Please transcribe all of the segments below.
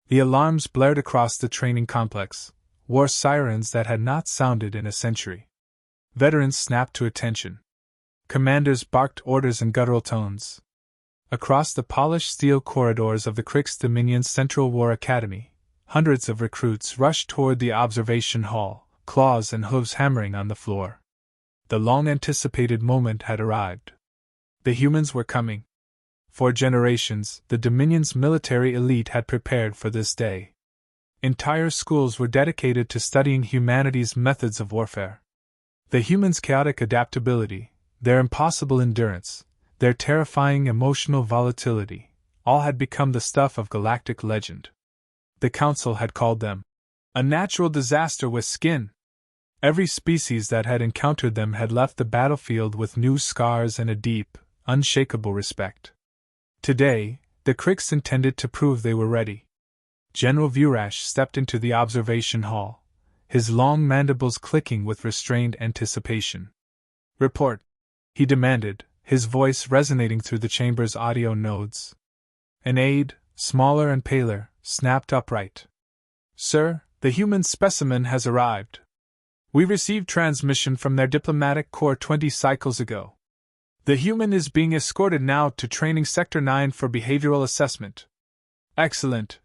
The alarms blared across the training complex, war sirens that had not sounded in a century. Veterans snapped to attention. Commanders barked orders in guttural tones. Across the polished steel corridors of the Krix Dominion's Central War Academy, hundreds of recruits rushed toward the observation hall, claws and hooves hammering on the floor. The long-anticipated moment had arrived. The humans were coming. For generations, the Dominion's military elite had prepared for this day. Entire schools were dedicated to studying humanity's methods of warfare. The humans' chaotic adaptability, their impossible endurance, their terrifying emotional volatility, all had become the stuff of galactic legend. The Council had called them a natural disaster with skin. Every species that had encountered them had left the battlefield with new scars and a deep, unshakable respect. Today, the Krix intended to prove they were ready. General Vurash stepped into the observation hall, his long mandibles clicking with restrained anticipation. "Report," he demanded, his voice resonating through the chamber's audio nodes. An aide, smaller and paler, snapped upright. "Sir, the human specimen has arrived. We received transmission from their diplomatic corps 20 cycles ago. The human is being escorted now to Training Sector 9 for behavioral assessment." "Excellent,"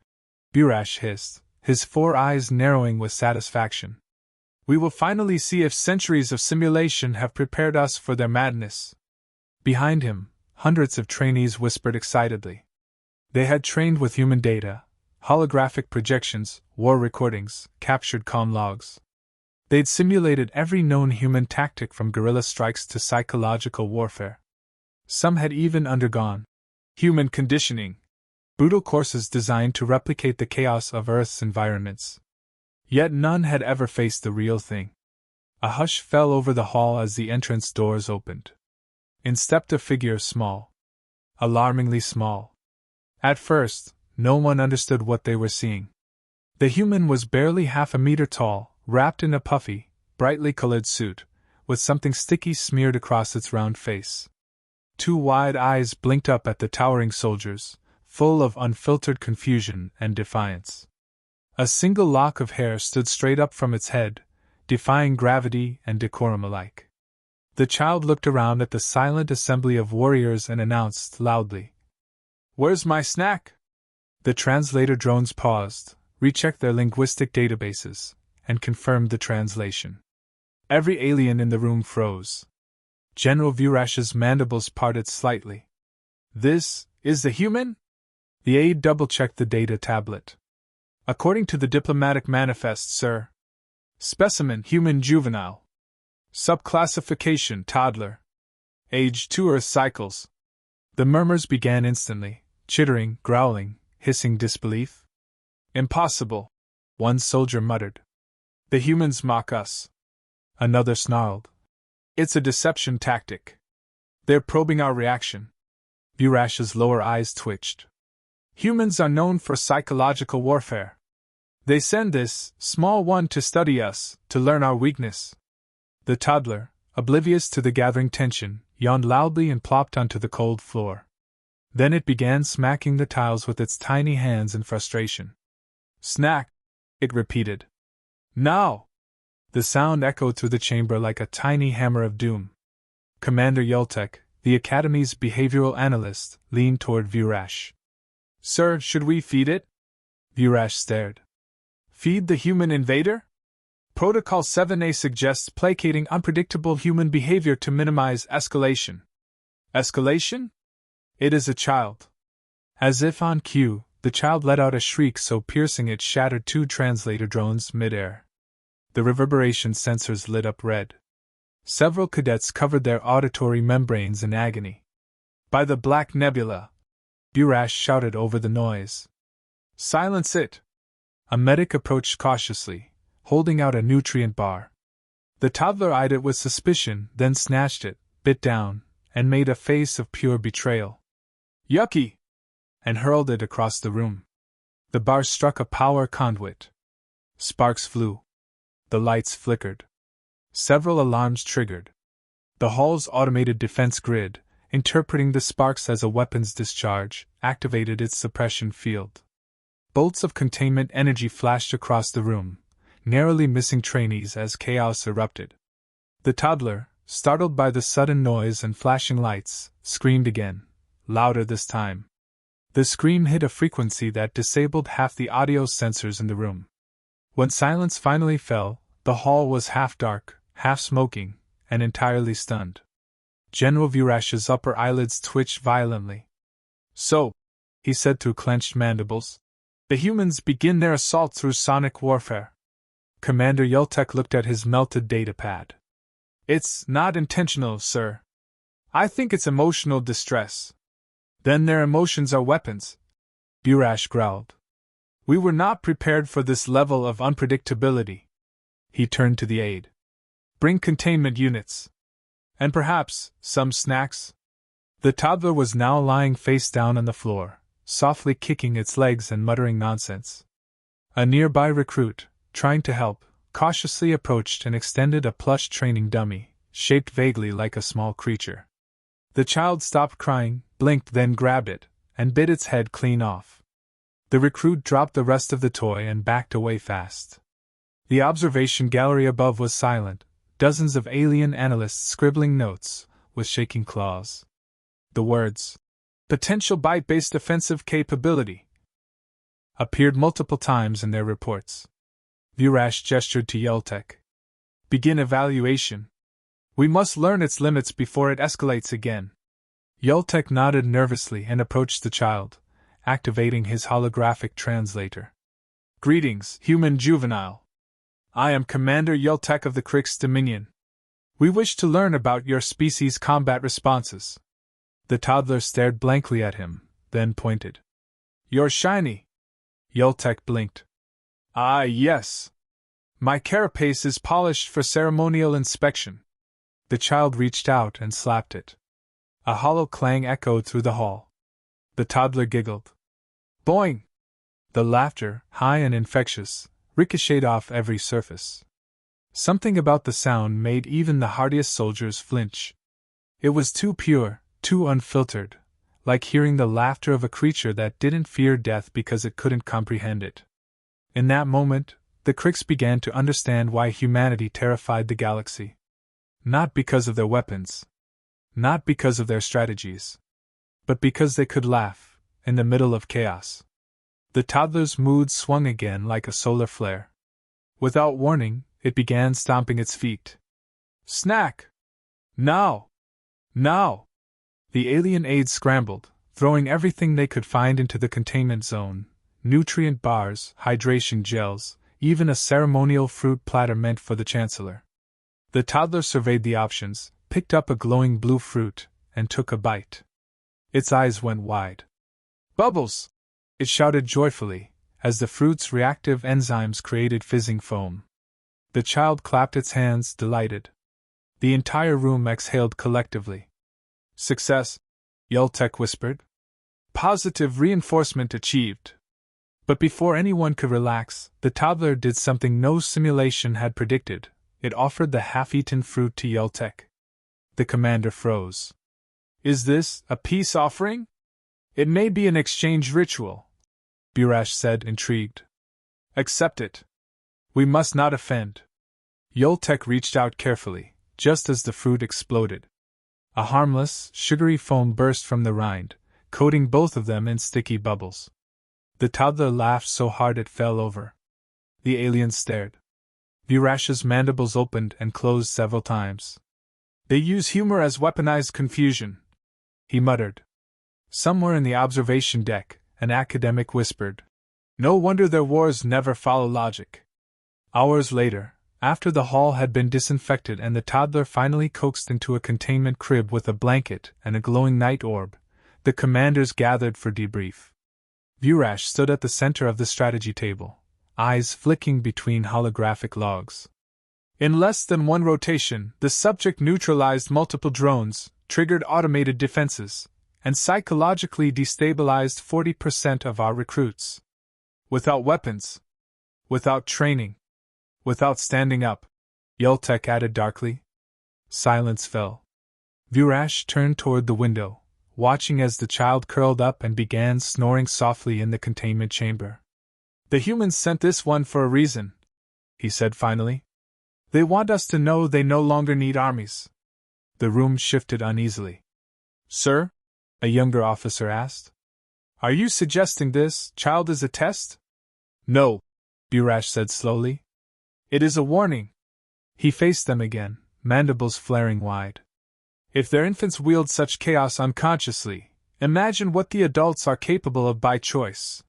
Vurash hissed, his 4 eyes narrowing with satisfaction. "We will finally see if centuries of simulation have prepared us for their madness." Behind him, hundreds of trainees whispered excitedly. They had trained with human data, holographic projections, war recordings, captured comm logs. They'd simulated every known human tactic from guerrilla strikes to psychological warfare. Some had even undergone human conditioning, brutal courses designed to replicate the chaos of Earth's environments. Yet none had ever faced the real thing. A hush fell over the hall as the entrance doors opened. In stepped a figure small. Alarmingly small. At first, no one understood what they were seeing. The human was barely half a meter tall, wrapped in a puffy, brightly colored suit, with something sticky smeared across its round face. 2 wide eyes blinked up at the towering soldiers, full of unfiltered confusion and defiance. A single lock of hair stood straight up from its head, defying gravity and decorum alike. The child looked around at the silent assembly of warriors and announced loudly, "Where's my snack?" The translator drones paused, rechecked their linguistic databases, and confirmed the translation. Every alien in the room froze. General Vurash's mandibles parted slightly. "This is the human?" The aide double-checked the data tablet. "According to the diplomatic manifest, sir. Specimen human juvenile. Subclassification toddler. Age 2 Earth cycles." The murmurs began instantly, chittering, growling, hissing disbelief. "Impossible," one soldier muttered. "The humans mock us." Another snarled. "It's a deception tactic. They're probing our reaction." Vurash's lower eyes twitched. "Humans are known for psychological warfare. They send this small one to study us, to learn our weakness." The toddler, oblivious to the gathering tension, yawned loudly and plopped onto the cold floor. Then it began smacking the tiles with its tiny hands in frustration. "Snack," it repeated. "Now!" The sound echoed through the chamber like a tiny hammer of doom. Commander Yoltek, the Academy's behavioral analyst, leaned toward Vurash. "Sir, should we feed it?" Vurash stared. "Feed the human invader? Protocol 7A suggests placating unpredictable human behavior to minimize escalation." "Escalation?" "It is a child." As if on cue, the child let out a shriek so piercing it shattered 2 translator drones midair. The reverberation sensors lit up red. Several cadets covered their auditory membranes in agony. "By the Black Nebula!" Vurash shouted over the noise. "Silence it!" A medic approached cautiously, holding out a nutrient bar. The toddler eyed it with suspicion, then snatched it, bit down, and made a face of pure betrayal. "Yucky!" and hurled it across the room. The bar struck a power conduit. Sparks flew. The lights flickered. Several alarms triggered. The hall's automated defense grid, interpreting the sparks as a weapon's discharge, activated its suppression field. Bolts of containment energy flashed across the room, narrowly missing trainees as chaos erupted. The toddler, startled by the sudden noise and flashing lights, screamed again, louder this time. The scream hit a frequency that disabled half the audio sensors in the room. When silence finally fell, the hall was half dark, half smoking, and entirely stunned. General Virash's upper eyelids twitched violently. "So," he said through clenched mandibles, "the humans begin their assault through sonic warfare." Commander Yeltek looked at his melted datapad. "It's not intentional, sir. I think it's emotional distress." "Then their emotions are weapons," Virash growled. "We were not prepared for this level of unpredictability." He turned to the aide. "Bring containment units. And perhaps some snacks." The toddler was now lying face down on the floor, softly kicking its legs and muttering nonsense. A nearby recruit, trying to help, cautiously approached and extended a plush training dummy, shaped vaguely like a small creature. The child stopped crying, blinked, then grabbed it, and bit its head clean off. The recruit dropped the rest of the toy and backed away fast. The observation gallery above was silent, dozens of alien analysts scribbling notes, with shaking claws. The words, "potential bite-based offensive capability," appeared multiple times in their reports. Virash gestured to Yeltek. "Begin evaluation. We must learn its limits before it escalates again." Yeltek nodded nervously and approached the child, activating his holographic translator. "Greetings, human juvenile. I am Commander Yeltek of the Krix Dominion. We wish to learn about your species' combat responses." The toddler stared blankly at him, then pointed. "You're shiny." Yeltek blinked. "Ah, yes. My carapace is polished for ceremonial inspection." The child reached out and slapped it. A hollow clang echoed through the hall. The toddler giggled. Boing! The laughter, high and infectious, ricocheted off every surface. Something about the sound made even the hardiest soldiers flinch. It was too pure, too unfiltered, like hearing the laughter of a creature that didn't fear death because it couldn't comprehend it. In that moment, the Krix began to understand why humanity terrified the galaxy. Not because of their weapons, not because of their strategies, but because they could laugh, in the middle of chaos. The toddler's mood swung again like a solar flare. Without warning, it began stomping its feet. "Snack! Now! Now!" The alien aides scrambled, throwing everything they could find into the containment zone: nutrient bars, hydration gels, even a ceremonial fruit platter meant for the Chancellor. The toddler surveyed the options, picked up a glowing blue fruit, and took a bite. Its eyes went wide. "Bubbles!" it shouted joyfully, as the fruit's reactive enzymes created fizzing foam. The child clapped its hands, delighted. The entire room exhaled collectively. "Success," Yeltek whispered. "Positive reinforcement achieved." But before anyone could relax, the toddler did something no simulation had predicted. It offered the half-eaten fruit to Yeltek. The commander froze. "Is this a peace offering?" "It may be an exchange ritual," Virash said, intrigued. "Accept it. We must not offend." Yeltek reached out carefully, just as the fruit exploded. A harmless, sugary foam burst from the rind, coating both of them in sticky bubbles. The toddler laughed so hard it fell over. The alien stared. Virash's mandibles opened and closed several times. "They use humor as weaponized confusion," he muttered. Somewhere in the observation deck, an academic whispered, "No wonder their wars never follow logic." Hours later, after the hall had been disinfected and the toddler finally coaxed into a containment crib with a blanket and a glowing night orb, the commanders gathered for debrief. Virash stood at the center of the strategy table, eyes flicking between holographic logs. In less than one rotation, the subject neutralized multiple drones, triggered automated defenses, and psychologically destabilized 40% of our recruits. Without weapons. Without training. Without standing up, Yeltek added darkly. Silence fell. Virash turned toward the window, watching as the child curled up and began snoring softly in the containment chamber. The humans sent this one for a reason, he said finally. They want us to know they no longer need armies. The room shifted uneasily. Sir? A younger officer asked. Are you suggesting this child is a test? No, Burash said slowly. It is a warning. He faced them again, mandibles flaring wide. If their infants wield such chaos unconsciously, imagine what the adults are capable of by choice.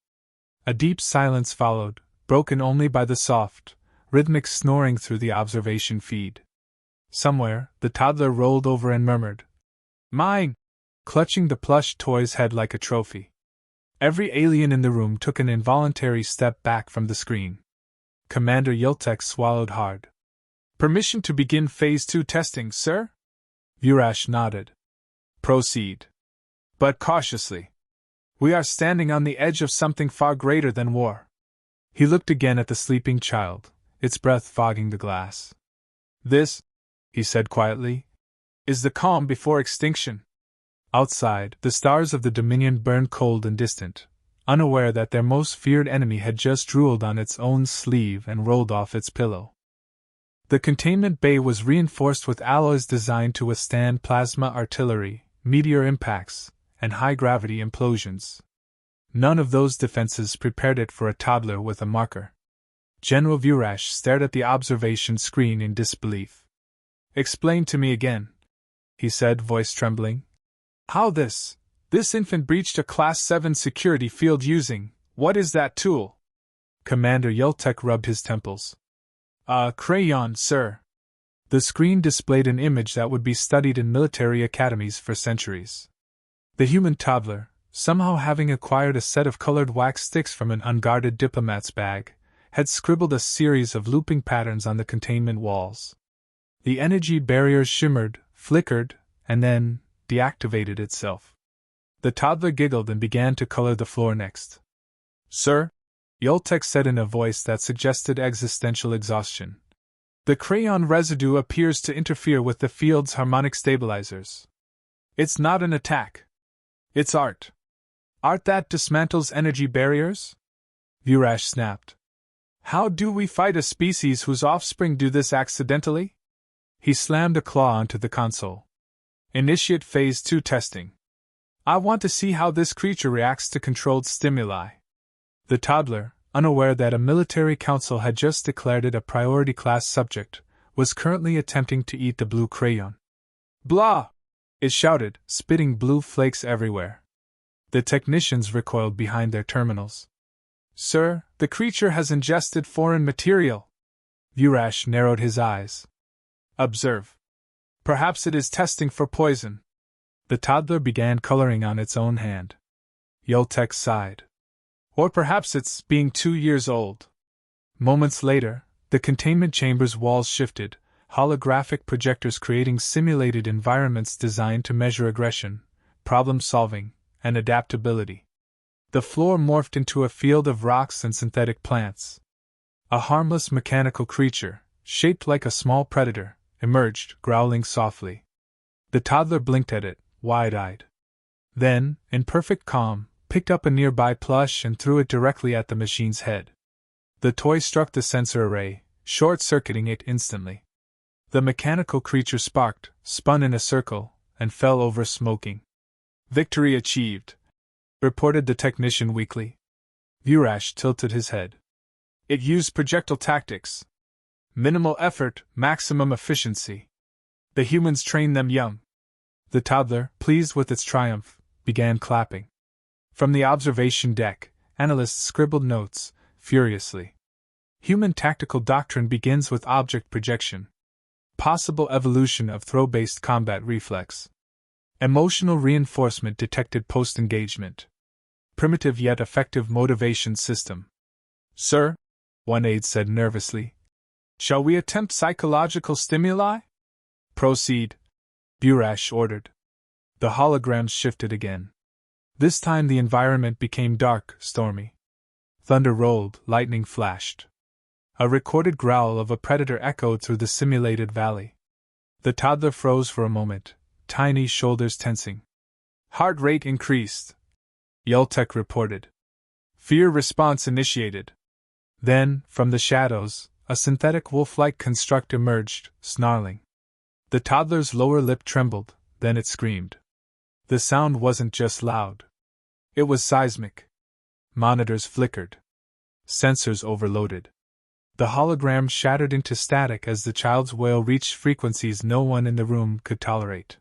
A deep silence followed, broken only by the soft, rhythmic snoring through the observation feed. Somewhere, the toddler rolled over and murmured, Mine! Clutching the plush toy's head like a trophy. Every alien in the room took an involuntary step back from the screen. Commander Yultek swallowed hard. Permission to begin Phase 2 testing, sir? Vurash nodded. Proceed. But cautiously. We are standing on the edge of something far greater than war. He looked again at the sleeping child, its breath fogging the glass. This, he said quietly, is the calm before extinction. Outside, the stars of the Dominion burned cold and distant, unaware that their most feared enemy had just drooled on its own sleeve and rolled off its pillow. The containment bay was reinforced with alloys designed to withstand plasma artillery, meteor impacts, and high-gravity implosions. None of those defenses prepared it for a toddler with a marker. General Vurash stared at the observation screen in disbelief. Explain to me again, he said, voice trembling. How this infant breached a Class 7 security field using, what is that tool? Commander Yultek rubbed his temples. A crayon, sir. The screen displayed an image that would be studied in military academies for centuries. The human toddler, somehow having acquired a set of colored wax sticks from an unguarded diplomat's bag, had scribbled a series of looping patterns on the containment walls. The energy barriers shimmered, flickered, and then deactivated itself. The toddler giggled and began to color the floor next. Sir, Yultek said in a voice that suggested existential exhaustion. The crayon residue appears to interfere with the field's harmonic stabilizers. It's not an attack. It's art. Art that dismantles energy barriers? Vurash snapped. How do we fight a species whose offspring do this accidentally? He slammed a claw onto the console. Initiate Phase 2 testing. I want to see how this creature reacts to controlled stimuli. The toddler, unaware that a military council had just declared it a priority class subject, was currently attempting to eat the blue crayon. Blah! It shouted, spitting blue flakes everywhere. The technicians recoiled behind their terminals. Sir, the creature has ingested foreign material. Vurash narrowed his eyes. Observe. Perhaps it is testing for poison. The toddler began coloring on its own hand. Yultek sighed. Or perhaps it's being 2 years old. Moments later, the containment chamber's walls shifted, holographic projectors creating simulated environments designed to measure aggression, problem-solving, and adaptability. The floor morphed into a field of rocks and synthetic plants. A harmless mechanical creature, shaped like a small predator, emerged, growling softly. The toddler blinked at it, wide-eyed. Then, in perfect calm, picked up a nearby plush and threw it directly at the machine's head. The toy struck the sensor array, short-circuiting it instantly. The mechanical creature sparked, spun in a circle, and fell over smoking. Victory achieved, reported the technician weakly. Vurash tilted his head. It used projectile tactics. Minimal effort, maximum efficiency. The humans trained them young. The toddler, pleased with its triumph, began clapping. From the observation deck, analysts scribbled notes, furiously. Human tactical doctrine begins with object projection. Possible evolution of throw-based combat reflex. Emotional reinforcement detected post-engagement. Primitive yet effective motivation system. Sir, one aide said nervously. Shall we attempt psychological stimuli? Proceed, Vurash ordered. The holograms shifted again. This time the environment became dark, stormy. Thunder rolled, lightning flashed. A recorded growl of a predator echoed through the simulated valley. The toddler froze for a moment, tiny shoulders tensing. Heart rate increased, Yultek reported. Fear response initiated. Then, from the shadows, a synthetic wolf-like construct emerged, snarling. The toddler's lower lip trembled, then it screamed. The sound wasn't just loud. It was seismic. Monitors flickered. Sensors overloaded. The hologram shattered into static as the child's wail reached frequencies no one in the room could tolerate.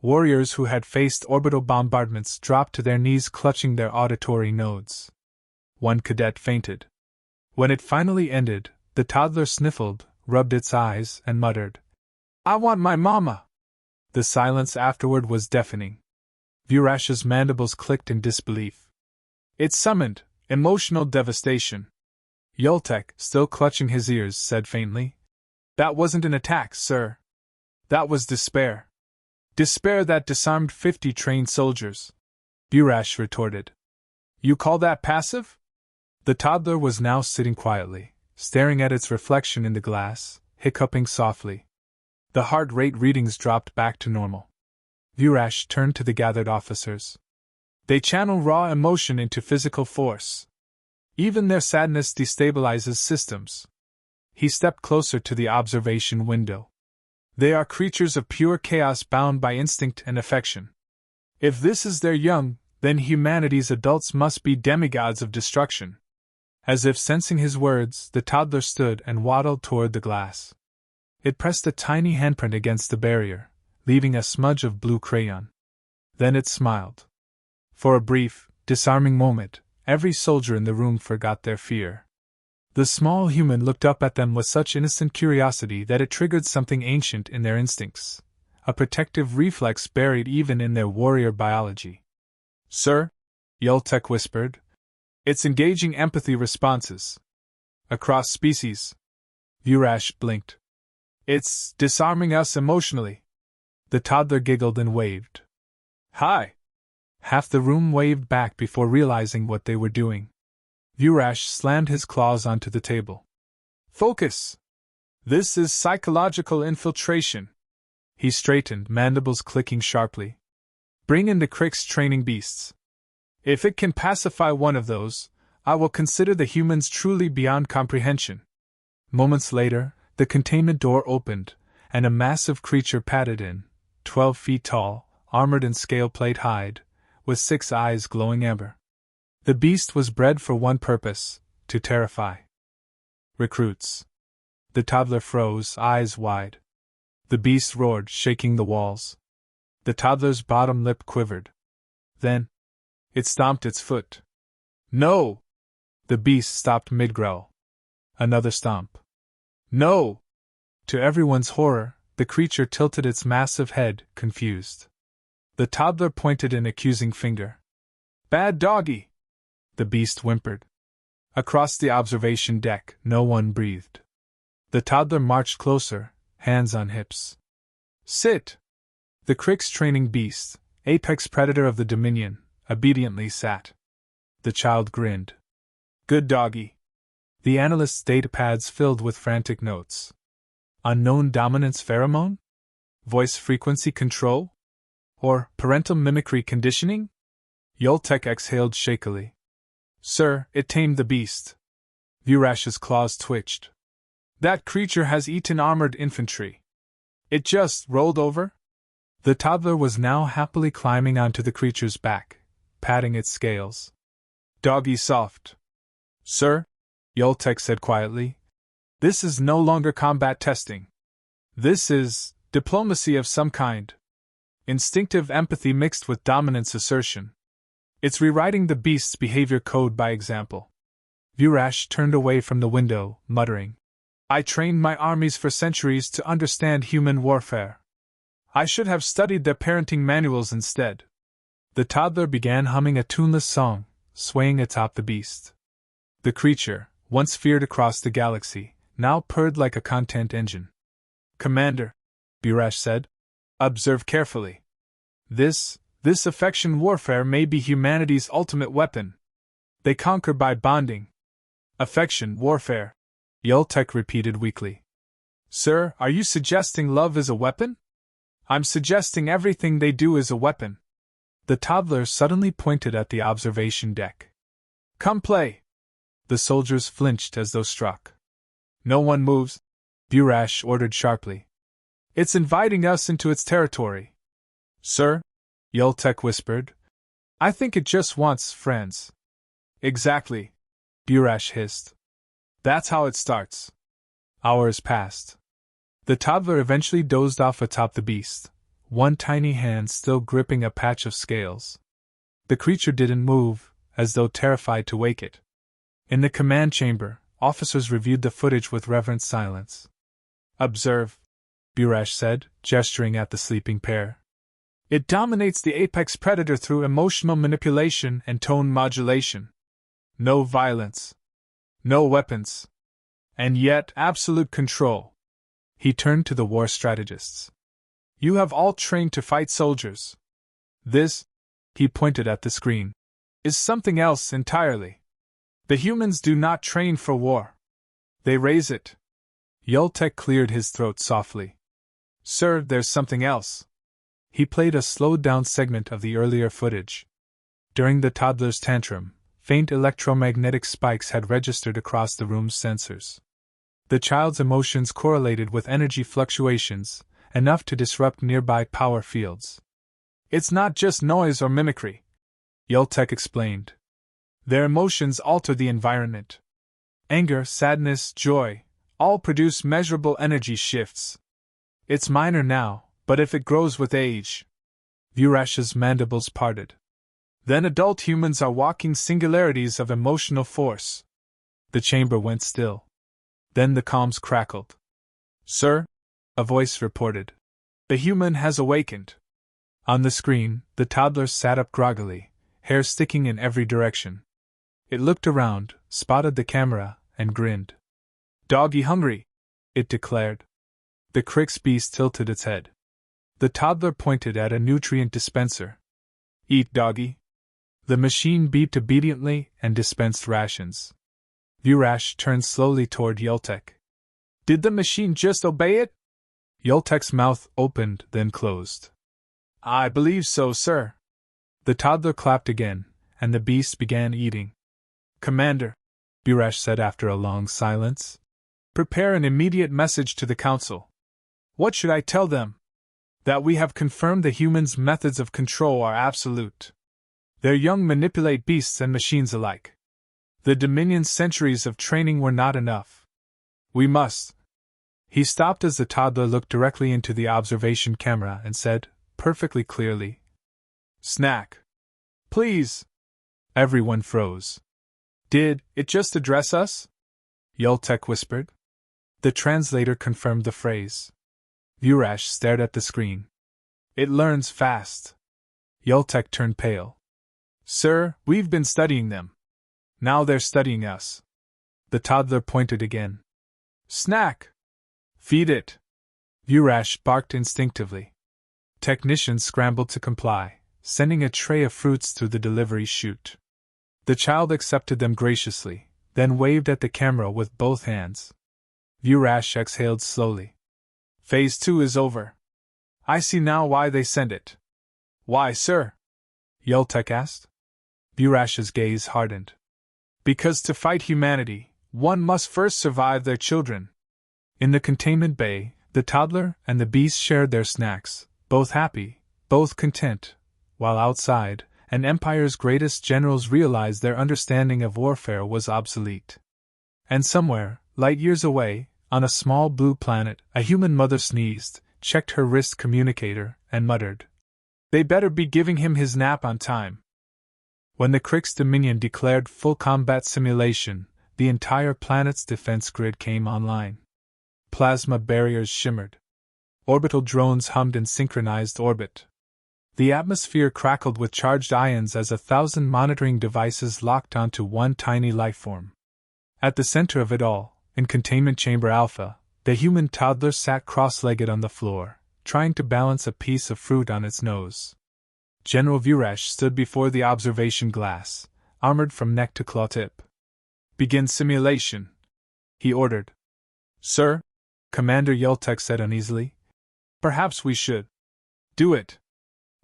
Warriors who had faced orbital bombardments dropped to their knees clutching their auditory nodes. One cadet fainted. When it finally ended, the toddler sniffled, rubbed its eyes, and muttered, "I want my mama." The silence afterward was deafening. Virash's mandibles clicked in disbelief. It summoned emotional devastation. Yoltek, still clutching his ears, said faintly, "That wasn't an attack, sir. That was despair. Despair that disarmed 50 trained soldiers." Virash retorted, "You call that passive?" The toddler was now sitting quietly, staring at its reflection in the glass, hiccuping softly. The heart rate readings dropped back to normal. Virash turned to the gathered officers. "They channel raw emotion into physical force. Even their sadness destabilizes systems." He stepped closer to the observation window. "They are creatures of pure chaos bound by instinct and affection. If this is their young, then humanity's adults must be demigods of destruction." As if sensing his words, the toddler stood and waddled toward the glass. It pressed a tiny handprint against the barrier, leaving a smudge of blue crayon. Then it smiled. For a brief, disarming moment, every soldier in the room forgot their fear. The small human looked up at them with such innocent curiosity that it triggered something ancient in their instincts, a protective reflex buried even in their warrior biology. "Sir," Yoltek whispered, "it's engaging empathy responses. Across species." Virash blinked. "It's disarming us emotionally." The toddler giggled and waved. "Hi!" Half the room waved back before realizing what they were doing. Virash slammed his claws onto the table. "Focus! This is psychological infiltration." He straightened, mandibles clicking sharply. "Bring in the Crick's training beasts. If it can pacify one of those, I will consider the humans truly beyond comprehension." Moments later, the containment door opened, and a massive creature padded in, 12 feet tall, armored in scale-plate hide, with 6 eyes glowing amber. The beast was bred for one purpose: to terrify recruits. The toddler froze, eyes wide. The beast roared, shaking the walls. The toddler's bottom lip quivered. Then, it stomped its foot. "No!" The beast stopped mid-growl. Another stomp. "No!" To everyone's horror, the creature tilted its massive head, confused. The toddler pointed an accusing finger. "Bad doggy!" The beast whimpered. Across the observation deck, no one breathed. The toddler marched closer, hands on hips. "Sit!" The Crick's training beast, apex predator of the Dominion, obediently sat. The child grinned. "Good doggy." The analyst's datapads filled with frantic notes. Unknown dominance pheromone? Voice frequency control? Or parental mimicry conditioning? Yoltek exhaled shakily. "Sir, it tamed the beast." Virash's claws twitched. "That creature has eaten armored infantry. It just rolled over?" The toddler was now happily climbing onto the creature's back, patting its scales. "Doggy soft." "Sir," Yoltek said quietly, "this is no longer combat testing. This is diplomacy of some kind. Instinctive empathy mixed with dominance assertion. It's rewriting the beast's behavior code by example." Virash turned away from the window, muttering, "I trained my armies for centuries to understand human warfare. I should have studied their parenting manuals instead." The toddler began humming a tuneless song, swaying atop the beast. The creature, once feared across the galaxy, now purred like a content engine. "Commander," Virash said, "observe carefully. This affection warfare may be humanity's ultimate weapon. They conquer by bonding." "Affection warfare," Yoltek repeated weakly. "Sir, are you suggesting love is a weapon?" "I'm suggesting everything they do is a weapon." The toddler suddenly pointed at the observation deck. "Come play." The soldiers flinched as though struck. No one moves, Burash ordered sharply. It's inviting us into its territory. Sir, Yultek whispered. I think it just wants friends. Exactly, Burash hissed. That's how it starts. Hours passed. The toddler eventually dozed off atop the beast, one tiny hand still gripping a patch of scales. The creature didn't move, as though terrified to wake it. In the command chamber, officers reviewed the footage with reverent silence. Observe, Burash said, gesturing at the sleeping pair. It dominates the apex predator through emotional manipulation and tone modulation. No violence. No weapons. And yet absolute control. He turned to the war strategists. You have all trained to fight soldiers. This, he pointed at the screen, is something else entirely. The humans do not train for war. They raise it. Yultek cleared his throat softly. Sir, there's something else. He played a slowed-down segment of the earlier footage. During the toddler's tantrum, faint electromagnetic spikes had registered across the room's sensors. The child's emotions correlated with energy fluctuations, enough to disrupt nearby power fields. It's not just noise or mimicry, Yultek explained. Their emotions alter the environment. Anger, sadness, joy, all produce measurable energy shifts. It's minor now, but if it grows with age. Burash's mandibles parted. Then adult humans are walking singularities of emotional force. The chamber went still. Then the comms crackled. Sir, a voice reported. The human has awakened. On the screen, the toddler sat up groggily, hair sticking in every direction. It looked around, spotted the camera, and grinned. Doggy hungry, it declared. The Crix beast tilted its head. The toddler pointed at a nutrient dispenser. Eat, doggy. The machine beeped obediently and dispensed rations. Burash turned slowly toward Yultek. Did the machine just obey it? Yultek's mouth opened, then closed. I believe so, sir. The toddler clapped again, and the beast began eating. Commander, Burash said after a long silence, prepare an immediate message to the council. What should I tell them? That we have confirmed the humans' methods of control are absolute. Their young manipulate beasts and machines alike. The Dominion's centuries of training were not enough. We must. He stopped as the toddler looked directly into the observation camera and said, perfectly clearly, Snack. Please. Everyone froze. Did it just address us? Yultek whispered. The translator confirmed the phrase. Burash stared at the screen. It learns fast. Yultek turned pale. Sir, we've been studying them. Now they're studying us. The toddler pointed again. Snack! Feed it! Burash barked instinctively. Technicians scrambled to comply, sending a tray of fruits through the delivery chute. The child accepted them graciously, then waved at the camera with both hands. Burash exhaled slowly. Phase 2 is over. I see now why they sent it. Why, sir? Yultek asked. Burash's gaze hardened. Because to fight humanity, one must first survive their children. In the containment bay, the toddler and the beast shared their snacks, both happy, both content, while outside, an empire's greatest generals realized their understanding of warfare was obsolete. And somewhere, light years away, on a small blue planet, a human mother sneezed, checked her wrist communicator, and muttered, They better be giving him his nap on time. When the Crix Dominion declared full combat simulation, the entire planet's defense grid came online. Plasma barriers shimmered. Orbital drones hummed in synchronized orbit. The atmosphere crackled with charged ions as 1,000 monitoring devices locked onto one tiny lifeform. At the center of it all, in Containment Chamber Alpha, the human toddler sat cross-legged on the floor, trying to balance a piece of fruit on its nose. General Burash stood before the observation glass, armored from neck to claw tip. Begin simulation, he ordered. Sir, Commander Yultek said uneasily. Perhaps we should. Do it.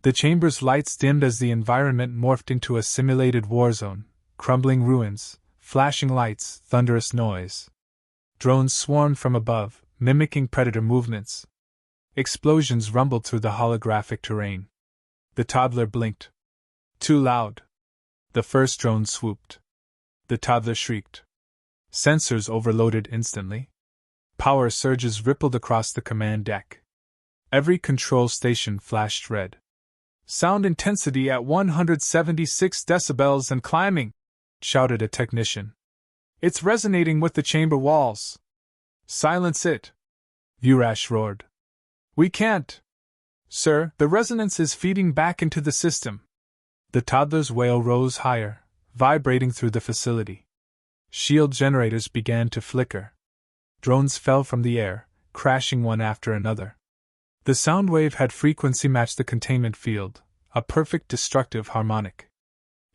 The chamber's lights dimmed as the environment morphed into a simulated war zone, crumbling ruins, flashing lights, thunderous noise. Drones swarmed from above, mimicking predator movements. Explosions rumbled through the holographic terrain. The toddler blinked. Too loud. The first drone swooped. The toddler shrieked. Sensors overloaded instantly. Power surges rippled across the command deck. Every control station flashed red. Sound intensity at 176 decibels and climbing, shouted a technician. It's resonating with the chamber walls. Silence it, Vurash roared. We can't. Sir, the resonance is feeding back into the system. The toddler's wail rose higher, vibrating through the facility. Shield generators began to flicker. Drones fell from the air, crashing one after another. The sound wave had frequency matched the containment field, a perfect destructive harmonic.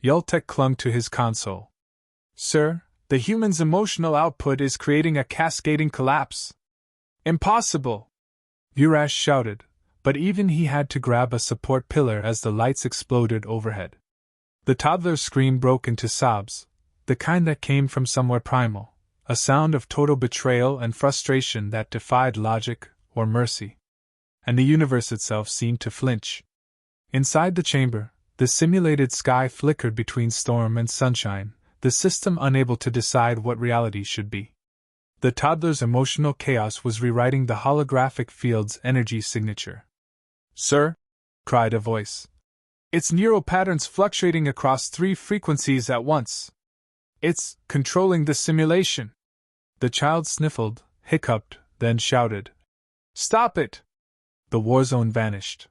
Yultek clung to his console. Sir, the human's emotional output is creating a cascading collapse. Impossible! Vurash shouted, but even he had to grab a support pillar as the lights exploded overhead. The toddler's scream broke into sobs, the kind that came from somewhere primal, a sound of total betrayal and frustration that defied logic or mercy. And the universe itself seemed to flinch. Inside the chamber, the simulated sky flickered between storm and sunshine, the system unable to decide what reality should be. The toddler's emotional chaos was rewriting the holographic field's energy signature. Sir, cried a voice. It's neural patterns fluctuating across 3 frequencies at once. It's controlling the simulation. The child sniffled, hiccuped, then shouted. Stop it! The war zone vanished.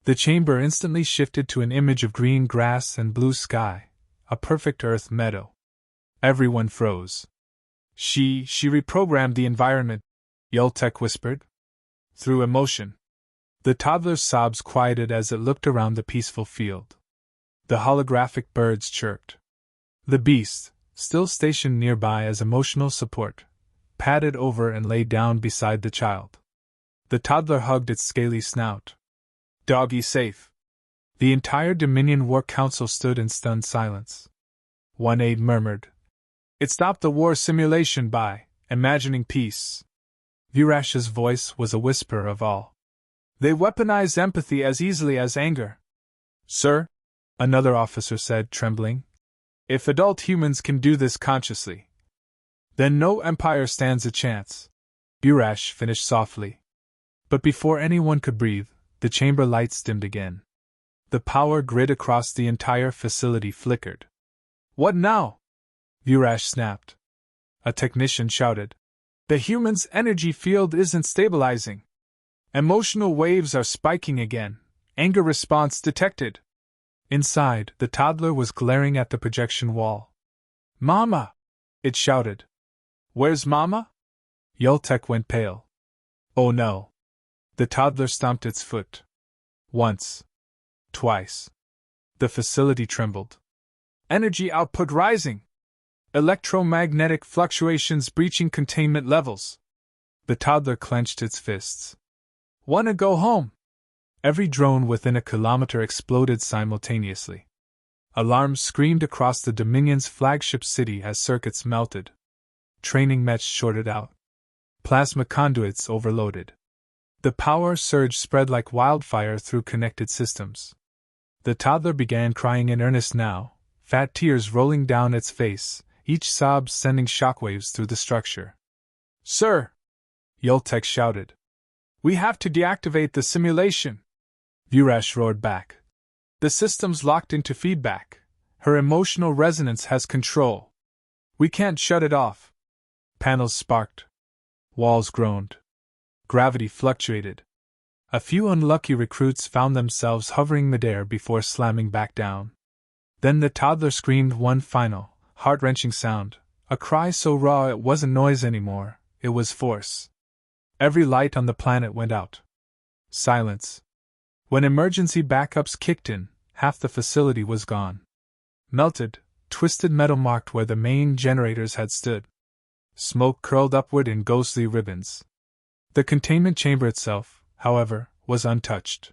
The chamber instantly shifted to an image of green grass and blue sky, a perfect earth meadow. Everyone froze. She reprogrammed the environment, Yultek whispered. Through emotion. The toddler's sobs quieted as it looked around the peaceful field. The holographic birds chirped. The beast, still stationed nearby as emotional support, padded over and lay down beside the child. The toddler hugged its scaly snout. Doggy safe. The entire Dominion War Council stood in stunned silence. One aide murmured. It stopped the war simulation by imagining peace. Vurash's voice was a whisper of awe. They weaponized empathy as easily as anger. Sir, another officer said, trembling. If adult humans can do this consciously, then no empire stands a chance. Vurash finished softly. But before anyone could breathe, the chamber lights dimmed again. The power grid across the entire facility flickered. What now? Vurash snapped. A technician shouted. The human's energy field isn't stabilizing. Emotional waves are spiking again. Anger response detected. Inside, the toddler was glaring at the projection wall. Mama! It shouted. Where's Mama? Yultek went pale. Oh no. The toddler stomped its foot. Once. Twice. The facility trembled. Energy output rising. Electromagnetic fluctuations breaching containment levels. The toddler clenched its fists. Wanna go home? Every drone within a kilometer exploded simultaneously. Alarms screamed across the Dominion's flagship city as circuits melted. Training mechs shorted out. Plasma conduits overloaded. The power surge spread like wildfire through connected systems. The toddler began crying in earnest now, fat tears rolling down its face, each sob sending shockwaves through the structure. Sir! Yultek shouted. We have to deactivate the simulation. Vurash roared back. The system's locked into feedback. Her emotional resonance has control. We can't shut it off. Panels sparked. Walls groaned. Gravity fluctuated. A few unlucky recruits found themselves hovering midair before slamming back down. Then the toddler screamed one final, heart-wrenching sound, a cry so raw it wasn't noise anymore, it was force. Every light on the planet went out. Silence. When emergency backups kicked in, half the facility was gone. Melted, twisted metal marked where the main generators had stood. Smoke curled upward in ghostly ribbons. The containment chamber itself, however, was untouched.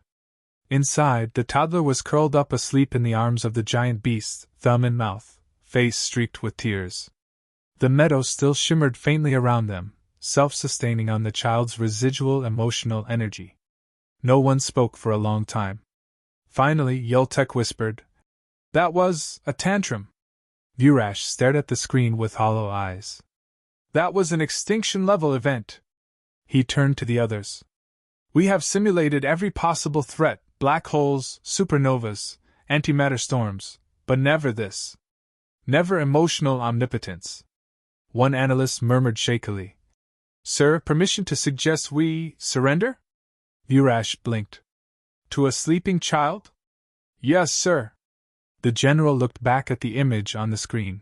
Inside, the toddler was curled up asleep in the arms of the giant beast, thumb in mouth, face streaked with tears. The meadow still shimmered faintly around them, self-sustaining on the child's residual emotional energy. No one spoke for a long time. Finally, Yoltek whispered, "That was a tantrum." Virash stared at the screen with hollow eyes. "That was an extinction-level event." He turned to the others. "We have simulated every possible threat, black holes, supernovas, antimatter storms, but never this. Never emotional omnipotence." One analyst murmured shakily, "Sir, permission to suggest we surrender?" Virash blinked. "To a sleeping child?" "Yes, sir." The general looked back at the image on the screen.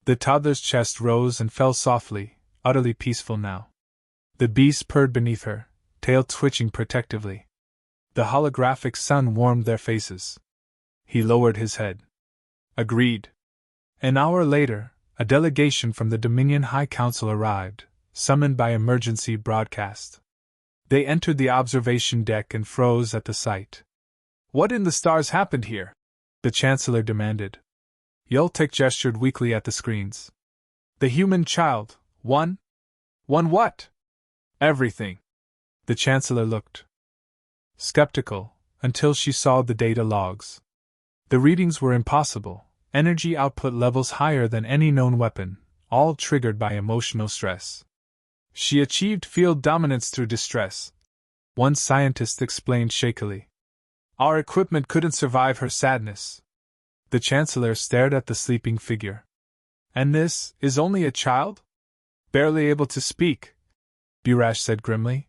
The toddler's chest rose and fell softly, utterly peaceful now. The beast purred beneath her, tail twitching protectively. The holographic sun warmed their faces. He lowered his head. "Agreed." An hour later, a delegation from the Dominion High Council arrived, summoned by emergency broadcast. They entered the observation deck and froze at the sight. "What in the stars happened here?" the Chancellor demanded. Yoltek gestured weakly at the screens. "The human child, won? Won what?" "Everything." The Chancellor looked skeptical, until she saw the data logs. The readings were impossible, energy output levels higher than any known weapon, all triggered by emotional stress. "She achieved field dominance through distress," one scientist explained shakily. "Our equipment couldn't survive her sadness." The Chancellor stared at the sleeping figure. "And this is only a child? Barely able to speak," Virash said grimly.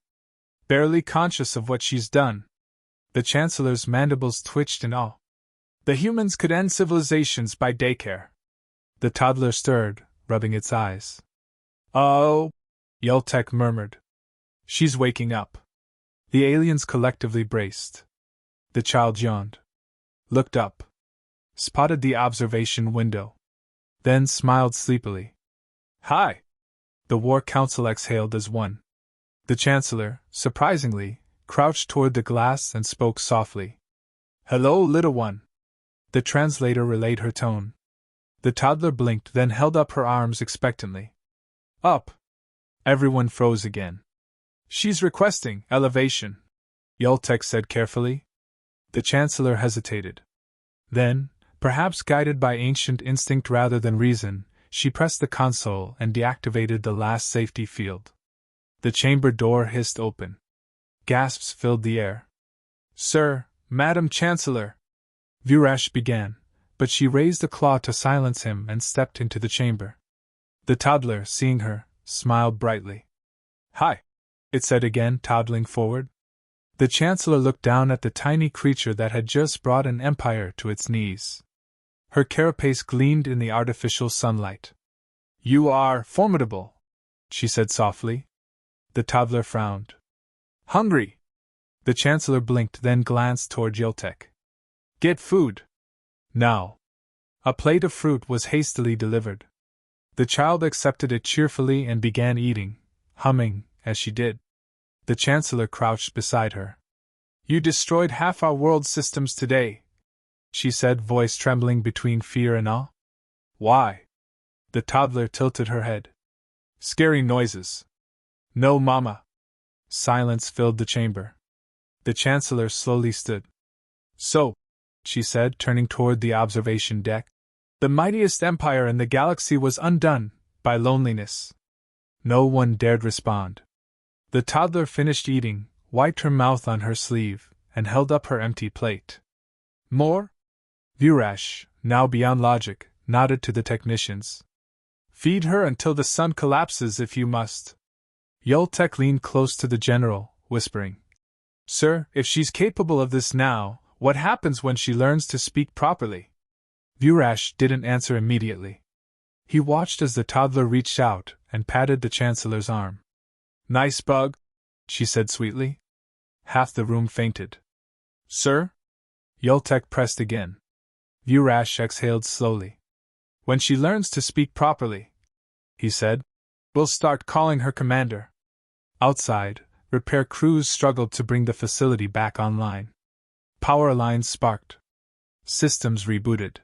"Barely conscious of what she's done." The Chancellor's mandibles twitched in awe. "The humans could end civilizations by daycare." The toddler stirred, rubbing its eyes. "Oh," Yoltek murmured. "She's waking up." The aliens collectively braced. The child yawned. Looked up. Spotted the observation window. Then smiled sleepily. "Hi!" The War Council exhaled as one. The Chancellor, surprisingly, crouched toward the glass and spoke softly. "Hello, little one." The translator relayed her tone. The toddler blinked, then held up her arms expectantly. "Up!" Everyone froze again. "She's requesting elevation," Yoltek said carefully. The Chancellor hesitated. Then, perhaps guided by ancient instinct rather than reason, she pressed the console and deactivated the last safety field. The chamber door hissed open. Gasps filled the air. "Sir, Madam Chancellor," Virash began, but she raised a claw to silence him and stepped into the chamber. The toddler, seeing her, smiled brightly. "Hi," it said again, toddling forward. The Chancellor looked down at the tiny creature that had just brought an empire to its knees. Her carapace gleamed in the artificial sunlight. "You are formidable," she said softly. The toddler frowned. "Hungry?" The Chancellor blinked, then glanced toward Yoltek. "Get food. Now." A plate of fruit was hastily delivered. The child accepted it cheerfully and began eating, humming as she did. The Chancellor crouched beside her. "You destroyed half our world systems today," she said, voice trembling between fear and awe. "Why?" The toddler tilted her head. "Scary noises." "No, Mama." Silence filled the chamber. The Chancellor slowly stood. "So," she said, turning toward the observation deck, "the mightiest empire in the galaxy was undone by loneliness." No one dared respond. The toddler finished eating, wiped her mouth on her sleeve, and held up her empty plate. "More?" Virash, now beyond logic, nodded to the technicians. "Feed her until the sun collapses if you must." Yoltek leaned close to the general, whispering, "Sir, if she's capable of this now, what happens when she learns to speak properly?" Virash didn't answer immediately. He watched as the toddler reached out and patted the Chancellor's arm. "Nice bug," she said sweetly. Half the room fainted. "Sir?" Yoltek pressed again. Virash exhaled slowly. "When she learns to speak properly," he said, "we'll start calling her commander." Outside, repair crews struggled to bring the facility back online. Power lines sparked. Systems rebooted.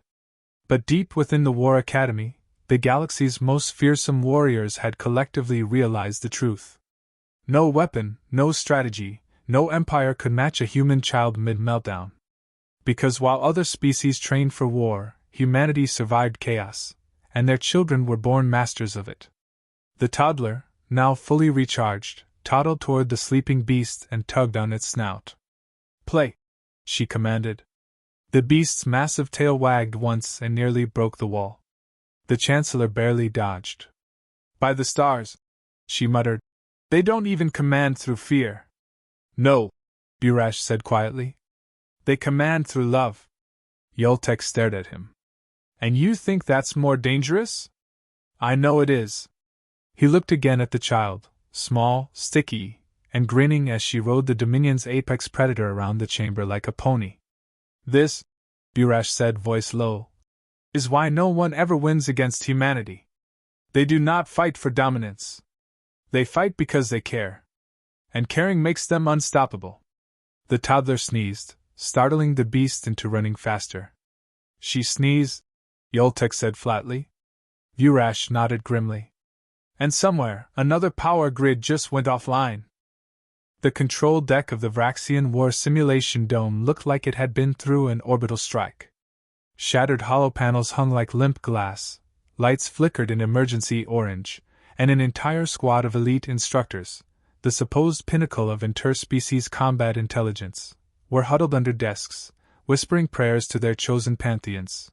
But deep within the War Academy, the galaxy's most fearsome warriors had collectively realized the truth. No weapon, no strategy, no empire could match a human child mid-meltdown. Because while other species trained for war, humanity survived chaos, and their children were born masters of it. The toddler, now fully recharged, toddled toward the sleeping beast and tugged on its snout. "Play," she commanded. The beast's massive tail wagged once and nearly broke the wall. The Chancellor barely dodged. "By the stars," she muttered, "they don't even command through fear." "No," Burash said quietly. "They command through love." Yoltek stared at him. "And you think that's more dangerous?" "I know it is." He looked again at the child, small, sticky, and grinning as she rode the Dominion's apex predator around the chamber like a pony. "This," Burash said, voice low, "is why no one ever wins against humanity. They do not fight for dominance. They fight because they care. And caring makes them unstoppable." The toddler sneezed, startling the beast into running faster. "She sneezed," Yoltek said flatly. Burash nodded grimly. "And somewhere, another power grid just went offline." The control deck of the Vraxian War Simulation Dome looked like it had been through an orbital strike. Shattered hollow panels hung like limp glass, lights flickered in emergency orange, and an entire squad of elite instructors, the supposed pinnacle of interspecies combat intelligence, were huddled under desks, whispering prayers to their chosen pantheons.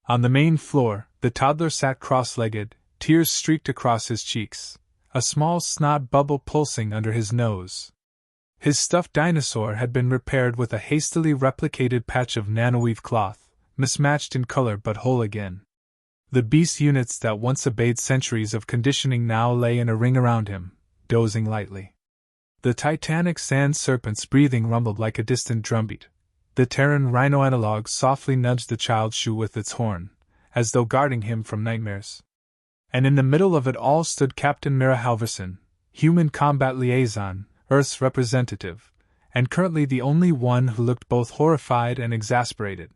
On the main floor, the toddler sat cross-legged, tears streaked across his cheeks, a small snot bubble pulsing under his nose. His stuffed dinosaur had been repaired with a hastily replicated patch of nanoweave cloth, mismatched in color but whole again. The beast units that once obeyed centuries of conditioning now lay in a ring around him, dozing lightly. The titanic sand serpent's breathing rumbled like a distant drumbeat. The Terran rhino analog softly nudged the child's shoe with its horn, as though guarding him from nightmares. And in the middle of it all stood Captain Mira Halverson, human combat liaison, Earth's representative, and currently the only one who looked both horrified and exasperated.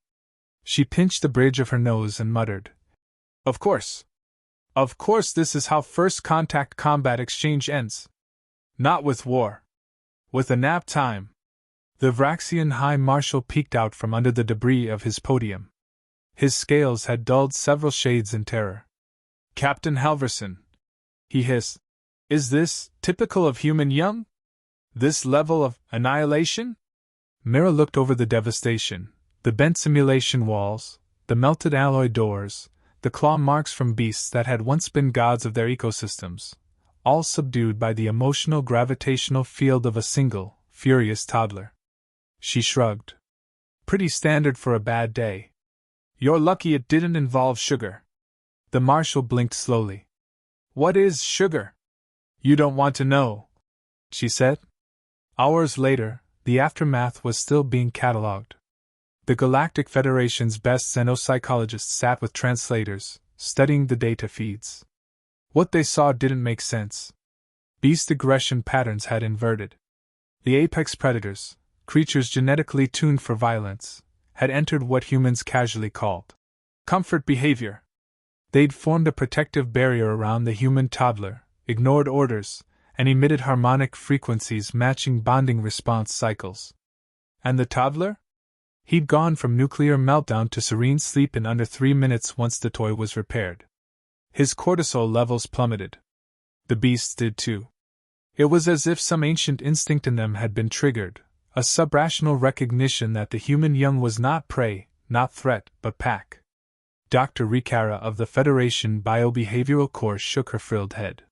She pinched the bridge of her nose and muttered, "Of course. Of course this is how first contact combat exchange ends. Not with war. With a nap time." The Vraxian High Marshal peeked out from under the debris of his podium. His scales had dulled several shades in terror. "Captain Halverson," he hissed, "is this typical of human young? This level of annihilation?" Mira looked over the devastation, the bent simulation walls, the melted alloy doors, the claw marks from beasts that had once been gods of their ecosystems, all subdued by the emotional gravitational field of a single, furious toddler. She shrugged. "Pretty standard for a bad day. You're lucky it didn't involve sugar." The Marshal blinked slowly. "What is sugar?" "You don't want to know," she said. Hours later, the aftermath was still being catalogued. The Galactic Federation's best xenopsychologists sat with translators, studying the data feeds. What they saw didn't make sense. Beast aggression patterns had inverted. The apex predators, creatures genetically tuned for violence, had entered what humans casually called comfort behavior. They'd formed a protective barrier around the human toddler, ignored orders, and emitted harmonic frequencies matching bonding response cycles. And the toddler? He'd gone from nuclear meltdown to serene sleep in under 3 minutes once the toy was repaired. His cortisol levels plummeted. The beasts did too. It was as if some ancient instinct in them had been triggered, a subrational recognition that the human young was not prey, not threat, but pack. Dr. Rikara of the Federation Biobehavioral Corps shook her frilled head.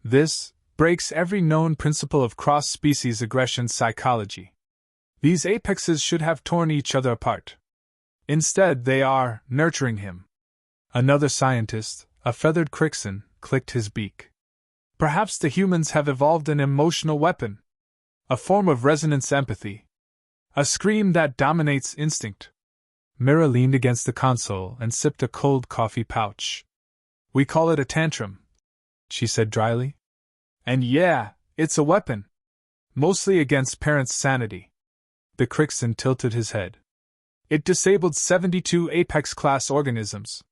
"This breaks every known principle of cross-species aggression psychology. These apexes should have torn each other apart. Instead, they are nurturing him." Another scientist, a feathered Crixon, clicked his beak. "Perhaps the humans have evolved an emotional weapon. A form of resonance empathy. A scream that dominates instinct." Mira leaned against the console and sipped a cold coffee pouch. "We call it a tantrum," she said dryly. "And yeah, it's a weapon. Mostly against parents' sanity." The Crixon tilted his head. "It disabled 72 Apex-class organisms."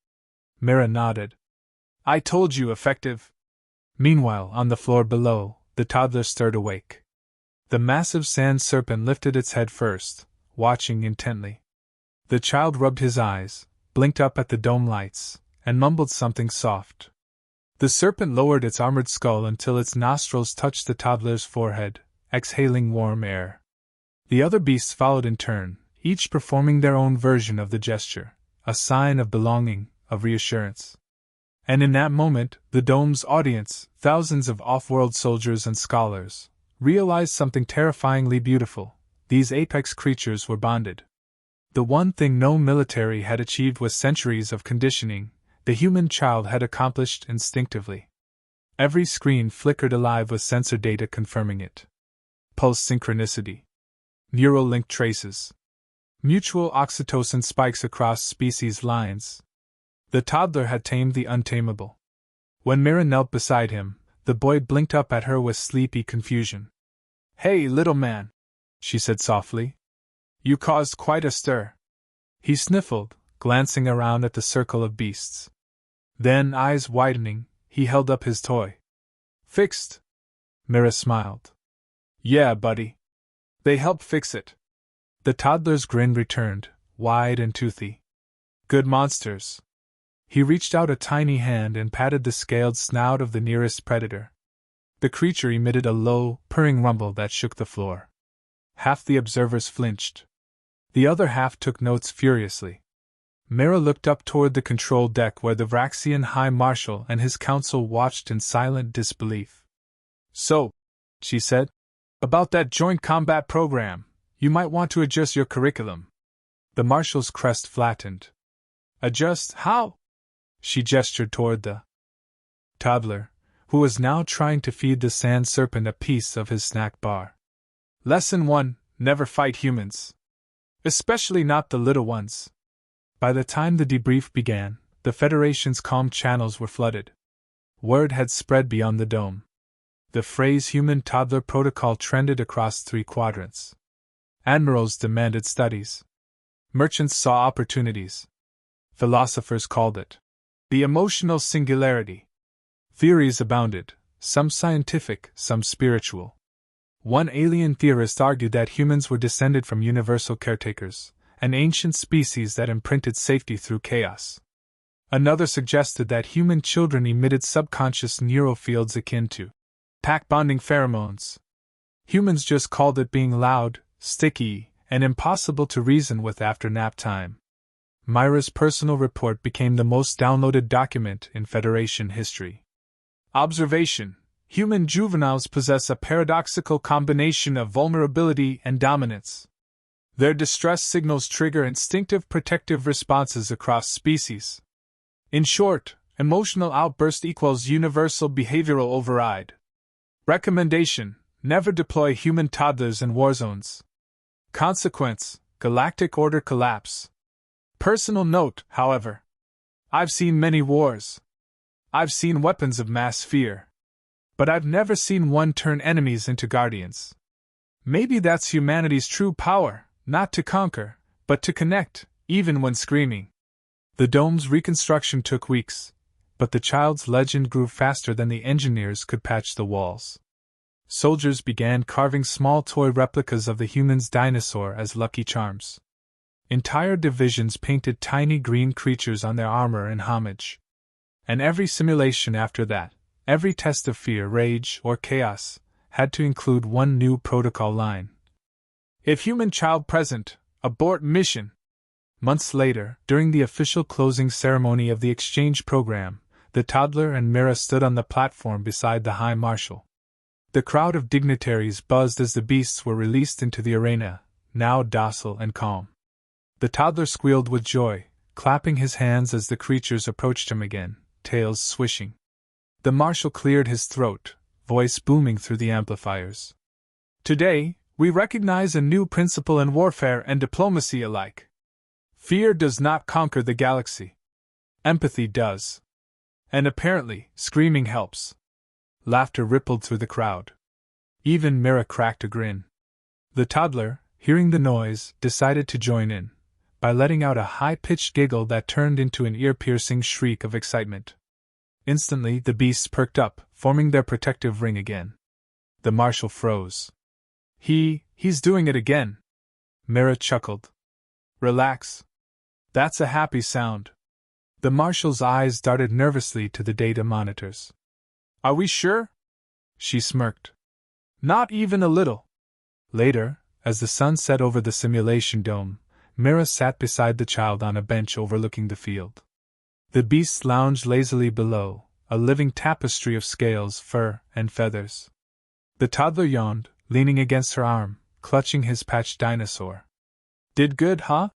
Mira nodded. I told you, effective. Meanwhile, on the floor below, the toddler stirred awake. The massive sand serpent lifted its head first, watching intently. The child rubbed his eyes, blinked up at the dome lights, and mumbled something soft. The serpent lowered its armored skull until its nostrils touched the toddler's forehead, exhaling warm air. The other beasts followed in turn, each performing their own version of the gesture, a sign of belonging, of reassurance. And in that moment, the dome's audience, thousands of off-world soldiers and scholars, realized something terrifyingly beautiful. These apex creatures were bonded. The one thing no military had achieved with centuries of conditioning, the human child had accomplished instinctively. Every screen flickered alive with sensor data confirming it. Pulse synchronicity. Neural link traces. Mutual oxytocin spikes across species lines. The toddler had tamed the untamable. When Mira knelt beside him, the boy blinked up at her with sleepy confusion. "Hey, little man," she said softly. "You caused quite a stir." He sniffled, glancing around at the circle of beasts. Then, eyes widening, he held up his toy. "Fixed?" Mira smiled. "Yeah, buddy. They helped fix it." The toddler's grin returned, wide and toothy. "Good monsters." He reached out a tiny hand and patted the scaled snout of the nearest predator. The creature emitted a low, purring rumble that shook the floor. Half the observers flinched. The other half took notes furiously. Mira looked up toward the control deck where the Vraxian High Marshal and his council watched in silent disbelief. "So," she said, "about that joint combat program, you might want to adjust your curriculum." The Marshal's crest flattened. "Adjust how?" She gestured toward the toddler, who was now trying to feed the sand serpent a piece of his snack bar. "Lesson 1, never fight humans. Especially not the little ones." By the time the debrief began, the Federation's comm channels were flooded. Word had spread beyond the dome. The phrase human-toddler protocol trended across 3 quadrants. Admirals demanded studies. Merchants saw opportunities. Philosophers called it the emotional singularity. Theories abounded, some scientific, some spiritual. One alien theorist argued that humans were descended from universal caretakers, an ancient species that imprinted safety through chaos. Another suggested that human children emitted subconscious neural fields akin to pack-bonding pheromones. Humans just called it being loud, sticky, and impossible to reason with after nap time. Myra's personal report became the most downloaded document in Federation history. Observation: human juveniles possess a paradoxical combination of vulnerability and dominance. Their distress signals trigger instinctive protective responses across species. In short, emotional outburst equals universal behavioral override. Recommendation: never deploy human toddlers in war zones. Consequence: galactic order collapse. Personal note, however. I've seen many wars. I've seen weapons of mass fear. But I've never seen one turn enemies into guardians. Maybe that's humanity's true power, not to conquer, but to connect, even when screaming. The dome's reconstruction took weeks, but the child's legend grew faster than the engineers could patch the walls. Soldiers began carving small toy replicas of the human's dinosaur as lucky charms. Entire divisions painted tiny green creatures on their armor in homage. And every simulation after that, every test of fear, rage, or chaos, had to include one new protocol line. "If human child present, abort mission." Months later, during the official closing ceremony of the exchange program, the toddler and Mira stood on the platform beside the High Marshal. The crowd of dignitaries buzzed as the beasts were released into the arena, now docile and calm. The toddler squealed with joy, clapping his hands as the creatures approached him again, tails swishing. The marshal cleared his throat, voice booming through the amplifiers. "Today, we recognize a new principle in warfare and diplomacy alike. Fear does not conquer the galaxy. Empathy does. And apparently, screaming helps." Laughter rippled through the crowd. Even Mira cracked a grin. The toddler, hearing the noise, decided to join in, by letting out a high-pitched giggle that turned into an ear-piercing shriek of excitement. Instantly, the beasts perked up, forming their protective ring again. The marshal froze. He's doing it again. Mira chuckled. Relax. That's a happy sound. The marshal's eyes darted nervously to the data monitors. Are we sure? She smirked. Not even a little. Later, as the sun set over the simulation dome, Mira sat beside the child on a bench overlooking the field. The beasts lounged lazily below, a living tapestry of scales, fur, and feathers. The toddler yawned, leaning against her arm, clutching his patched dinosaur. Did good, huh?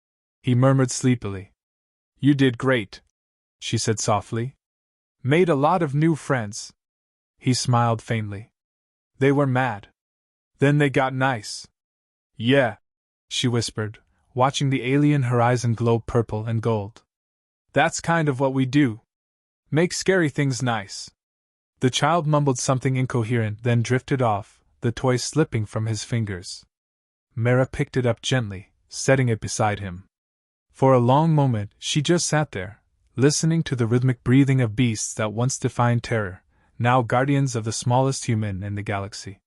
He murmured sleepily. You did great, she said softly. Made a lot of new friends. He smiled faintly. They were mad. Then they got nice. Yeah, she whispered, watching the alien horizon glow purple and gold. That's kind of what we do. Make scary things nice. The child mumbled something incoherent, then drifted off, the toy slipping from his fingers. Mira picked it up gently, setting it beside him. For a long moment, she just sat there, listening to the rhythmic breathing of beasts that once defined terror, now guardians of the smallest human in the galaxy.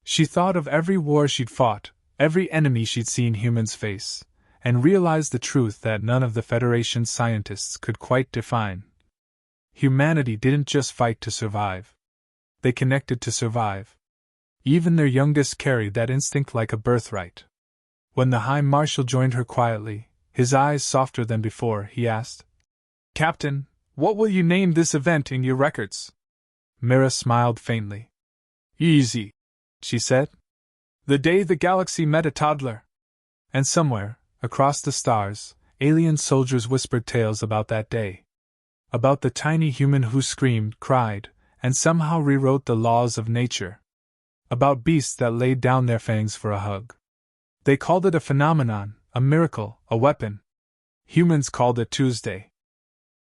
She thought of every war she'd fought, every enemy she'd seen humans face, and realized the truth that none of the Federation's scientists could quite define. Humanity didn't just fight to survive. They connected to survive. Even their youngest carried that instinct like a birthright. When the High Marshal joined her quietly, his eyes softer than before, he asked, Captain, what will you name this event in your records? Mira smiled faintly. Easy, she said. The day the galaxy met a toddler. And somewhere, across the stars, alien soldiers whispered tales about that day. About the tiny human who screamed, cried, and somehow rewrote the laws of nature. About beasts that laid down their fangs for a hug. They called it a phenomenon, a miracle, a weapon. Humans called it Tuesday.